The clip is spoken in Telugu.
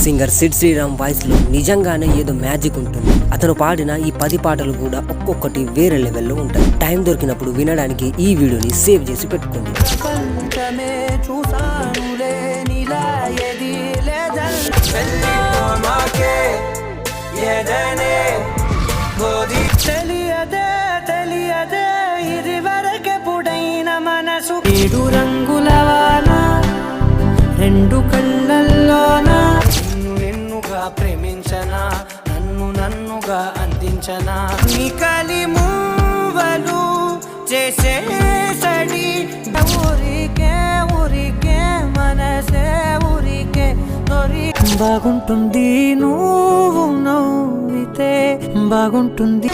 సింగర్ సిడ్ శ్రీరామ్ వాయిస్ లో నిజంగానే ఏదో మ్యాజిక్ ఉంటుంది. అతను పాడిన ఈ 10 పాటలు కూడా ఒక్కొక్కటి వేరే లెవెల్లో ఉంటాయి. టైం దొరికినప్పుడు వినడానికి ఈ వీడియోని సేవ్ చేసి పెట్టుకోండి. ఏడు రంగుల వాన రెండు కళ్ళల్లోనా నిన్నుగా ప్రేమించనా నన్నుగా అందించనా నీ కలి మూవలు చేసేసడి ఊరికే మనసే ఊరికే బాగుంటుంది నువ్వు నవ్వితే బాగుంటుంది.